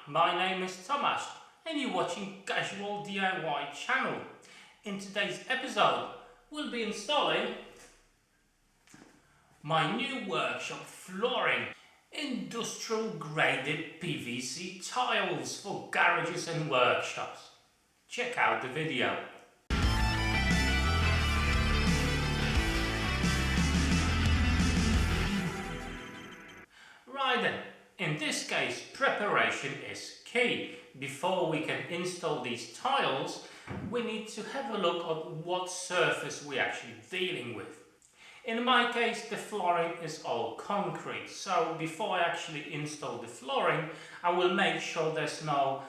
my name is Tomasz and you're watching Casual DIY channel. In today's episode, we'll be installing my new workshop flooring, industrial graded PVC tiles for garages and workshops. Check out the video. Right then. In this case, preparation is key. Before we can install these tiles, we need to have a look at what surface we're actually dealing with. In my case, the flooring is all concrete, so before I actually install the flooring, I will make sure there's no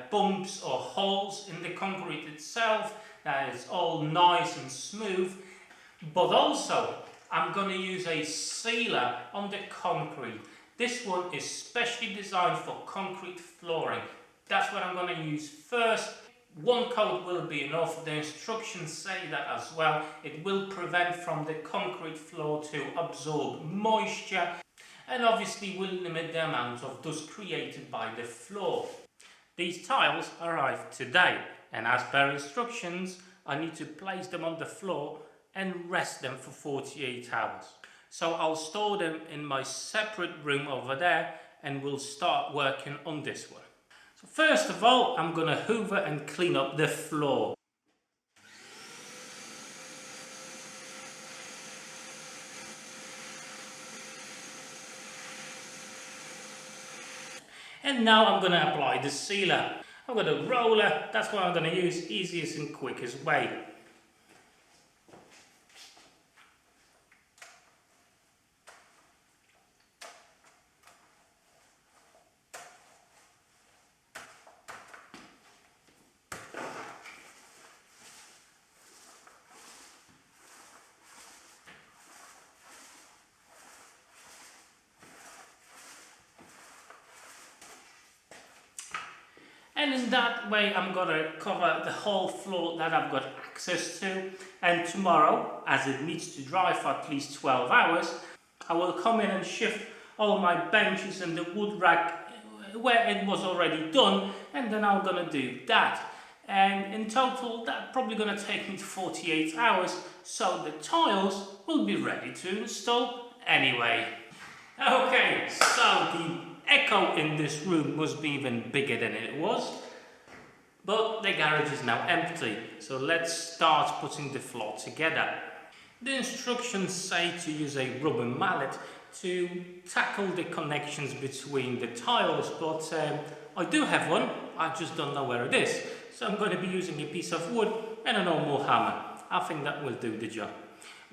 bumps or holes in the concrete itself, that it's all nice and smooth. But also, I'm going to use a sealer on the concrete. This one is specially designed for concrete flooring. That's what I'm going to use first. One coat will be enough. The instructions say that as well. It will prevent from the concrete floor to absorb moisture and obviously will limit the amount of dust created by the floor. These tiles arrived today, and as per instructions, I need to place them on the floor and rest them for 48 hours. So I'll store them in my separate room over there and we'll start working on this one. So first of all, I'm going to hoover and clean up the floor. And now I'm going to apply the sealer. I've got a roller, that's what I'm going to use, easiest and quickest way. And in that way, I'm going to cover the whole floor that I've got access to. And tomorrow, as it needs to dry for at least 12 hours, I will come in and shift all my benches and the wood rack where it was already done. And then I'm going to do that. And in total, that's probably going to take me to 48 hours. So the tiles will be ready to install anyway. Okay, so the echo in this room must be even bigger than it was, but the garage is now empty, so let's start putting the floor together. The instructions say to use a rubber mallet to tackle the connections between the tiles, but I do have one, I just don't know where it is, so I'm going to be using a piece of wood and a normal hammer. I think that will do the job.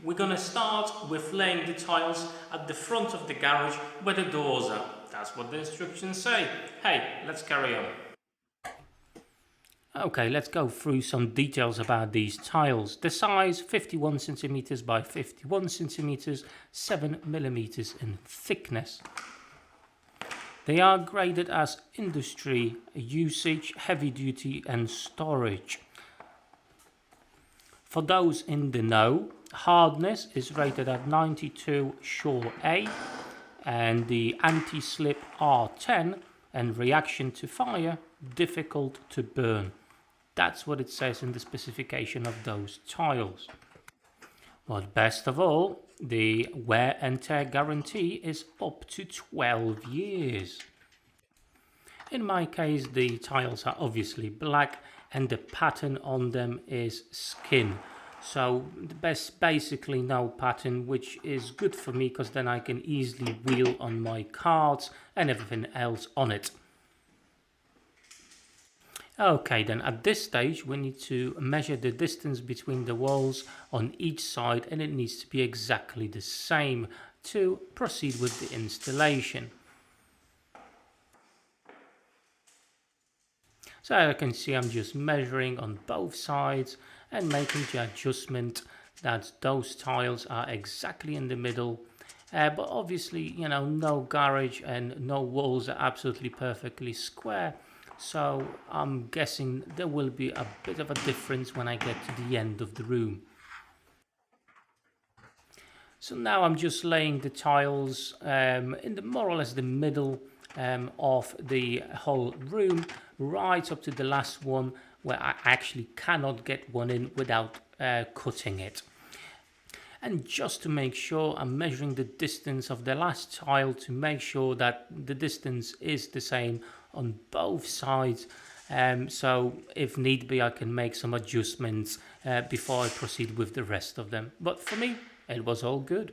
We're going to start with laying the tiles at the front of the garage where the doors are. That's what the instructions say. Hey, let's carry on. Okay, let's go through some details about these tiles. The size 51 centimeters by 51 centimeters, 7 millimeters in thickness. They are graded as industry usage, heavy duty and storage. For those in the know, hardness is rated at 92 Shore A, and the anti-slip R10, and reaction to fire, difficult to burn. That's what it says in the specification of those tiles. But best of all, the wear and tear guarantee is up to 12 years. In my case, the tiles are obviously black and the pattern on them is skin. So there's basically no pattern, which is good for me because then I can easily wheel on my cards and everything else on it. Okay, then at this stage we need to measure the distance between the walls on each side, and it needs to be exactly the same to proceed with the installation. So as you can see, I'm just measuring on both sides and making the adjustment that those tiles are exactly in the middle. But obviously, you know, no garage and no walls are absolutely perfectly square. So I'm guessing there will be a bit of a difference when I get to the end of the room. So now I'm just laying the tiles in the more or less the middle of the whole room, right up to the last one where I actually cannot get one in without cutting it. And just to make sure, I'm measuring the distance of the last tile to make sure that the distance is the same on both sides. So if need be, I can make some adjustments before I proceed with the rest of them. But for me, it was all good.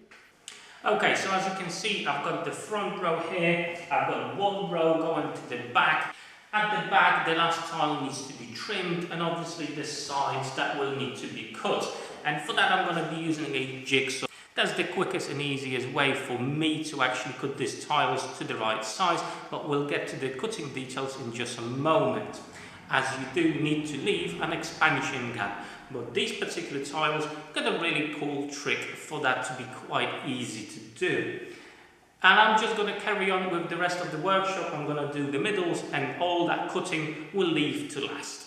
Okay, so as you can see, I've got the front row here, I've got one row going to the back. At the back, the last tile needs to be trimmed, and obviously the sides that will need to be cut. And for that, I'm going to be using a jigsaw. That's the quickest and easiest way for me to actually cut these tiles to the right size, but we'll get to the cutting details in just a moment, as you do need to leave an expansion gap. But these particular tiles got a really cool trick for that to be quite easy to do. And I'm just going to carry on with the rest of the workshop. I'm going to do the middles, and all that cutting will leave to last.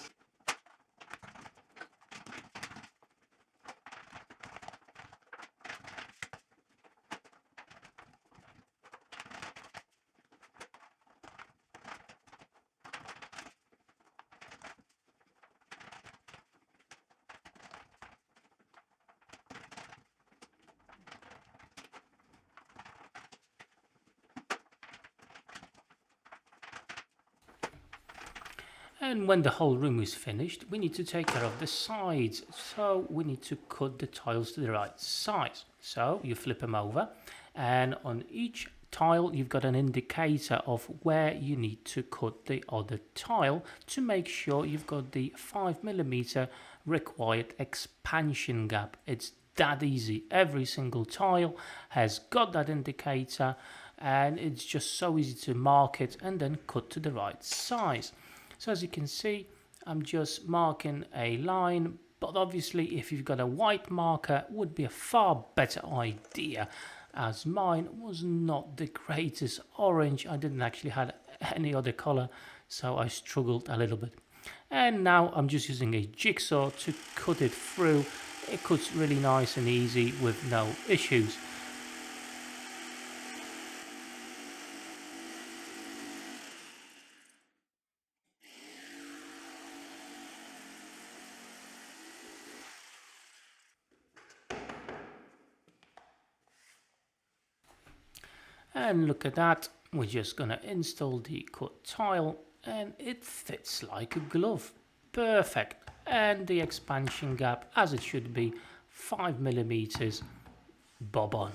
And when the whole room is finished, we need to take care of the sides. So we need to cut the tiles to the right size. So you flip them over, and on each tile you've got an indicator of where you need to cut the other tile to make sure you've got the 5mm required expansion gap. It's that easy. Every single tile has got that indicator, and it's just so easy to mark it and then cut to the right size. So as you can see, I'm just marking a line, but obviously if you've got a white marker, it would be a far better idea, as mine was not the greatest orange. I didn't actually have any other color, so I struggled a little bit. And now I'm just using a jigsaw to cut it through. It cuts really nice and easy with no issues. And look at that, we're just gonna install the cut tile, and it fits like a glove. Perfect. And the expansion gap, as it should be, 5mm, bob on.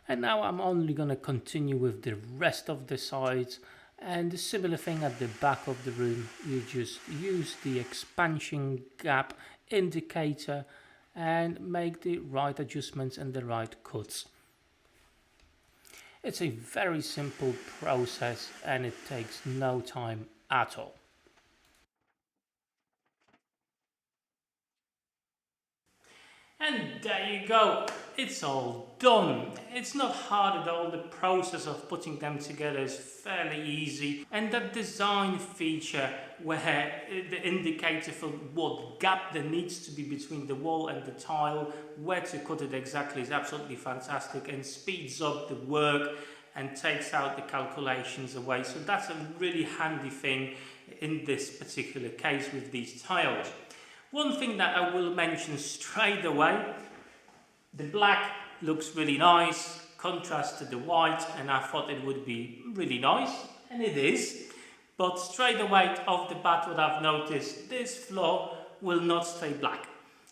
And now I'm only gonna continue with the rest of the sides. And a similar thing at the back of the room, you just use the expansion gap indicator and make the right adjustments and the right cuts. It's a very simple process, and it takes no time at all. And there you go, it's all done. It's not hard at all. The process of putting them together is fairly easy, and that design feature where the indicator for what gap there needs to be between the wall and the tile, where to cut it exactly, is absolutely fantastic and speeds up the work and takes out the calculations away. So that's a really handy thing in this particular case with these tiles. One thing that I will mention straight away, the black looks really nice, contrast to the white, and I thought it would be really nice, and it is. But straight away off the bat, what I've noticed, this floor will not stay black.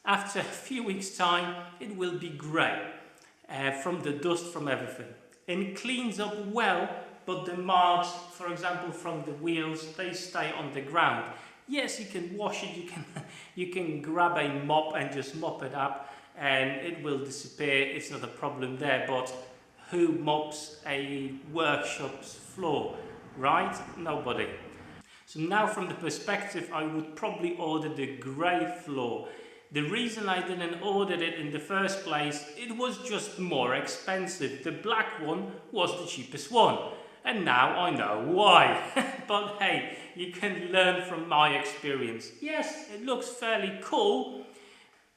After a few weeks' time, it will be grey from the dust from everything. And it cleans up well, but the marks, for example, from the wheels, they stay on the ground. Yes, you can wash it, you can grab a mop and just mop it up and it will disappear. It's not a problem there, but who mops a workshop's floor, right? Nobody. So now from the perspective, I would probably order the grey floor. The reason I didn't order it in the first place, it was just more expensive. The black one was the cheapest one. And now I know why. But hey, you can learn from my experience. Yes, it looks fairly cool,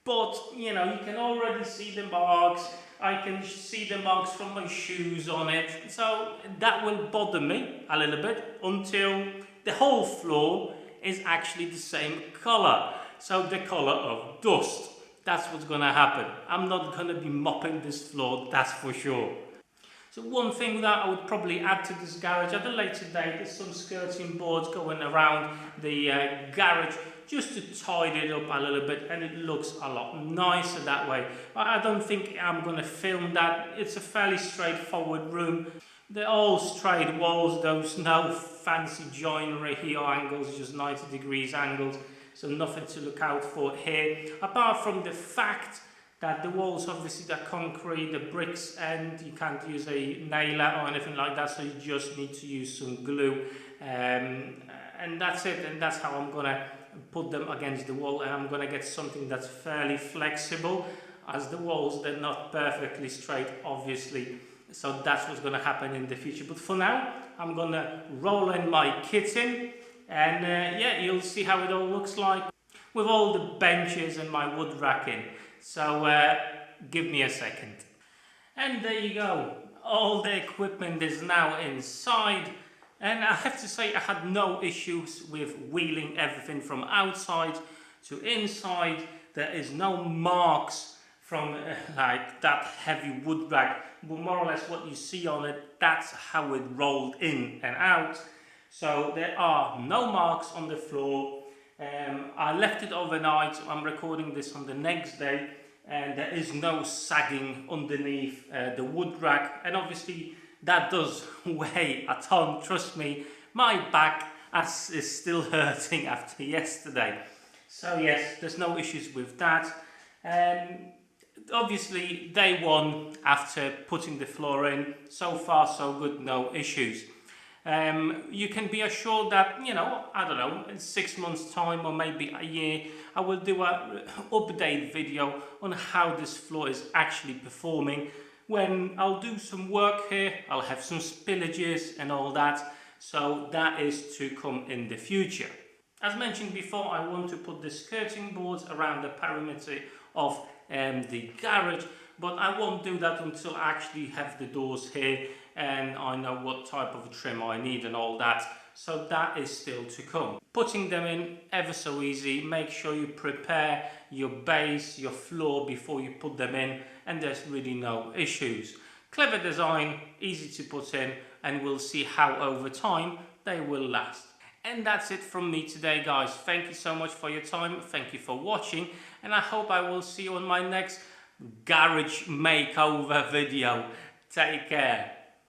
but you know, you can already see the marks. I can see the marks from my shoes on it, so that will bother me a little bit until the whole floor is actually the same color, so the color of dust. That's what's gonna happen. I'm not gonna be mopping this floor, that's for sure. So one thing that I would probably add to this garage at a later date is some skirting boards going around the garage, just to tidy it up a little bit, and it looks a lot nicer that way. But I don't think I'm going to film that. It's a fairly straightforward room. They're all straight walls, there's no fancy joinery here, angles, just 90 degrees angles, so nothing to look out for here, apart from the fact that the walls, obviously they're concrete, the bricks, and you can't use a nailer or anything like that, so you just need to use some glue, and that's it. And that's how I'm gonna put them against the wall, and I'm gonna get something that's fairly flexible, as the walls, they're not perfectly straight, obviously, so that's what's gonna happen in the future. But for now, I'm gonna roll in my kit in, and yeah, you'll see how it all looks like with all the benches and my wood racking. So give me a second. And there you go. All the equipment is now inside. And I have to say I had no issues with wheeling everything from outside to inside. There is no marks from like that heavy wood rack. But more or less what you see on it, that's how it rolled in and out. So there are no marks on the floor. I left it overnight, so I'm recording this on the next day, and there is no sagging underneath the wood rack, and obviously that does weigh a ton. Trust me, my back is still hurting after yesterday. So yes, there's no issues with that. Obviously day one after putting the floor in, so far so good, no issues. You can be assured that, you know, I don't know, in 6 months time or maybe a year, I will do a update video on how this floor is actually performing. When I'll do some work here, I'll have some spillages and all that, so that is to come in the future. As mentioned before, I want to put the skirting boards around the perimeter of the garage, but I won't do that until I actually have the doors here and I know what type of trim I need and all that, so that is still to come. Putting them in, ever so easy. Make sure you prepare your base, your floor before you put them in, and there's really no issues. Clever design, easy to put in, and we'll see how over time they will last. And that's it from me today, guys. Thank you so much for your time, thank you for watching, and I hope I will see you on my next garage makeover video. Take care.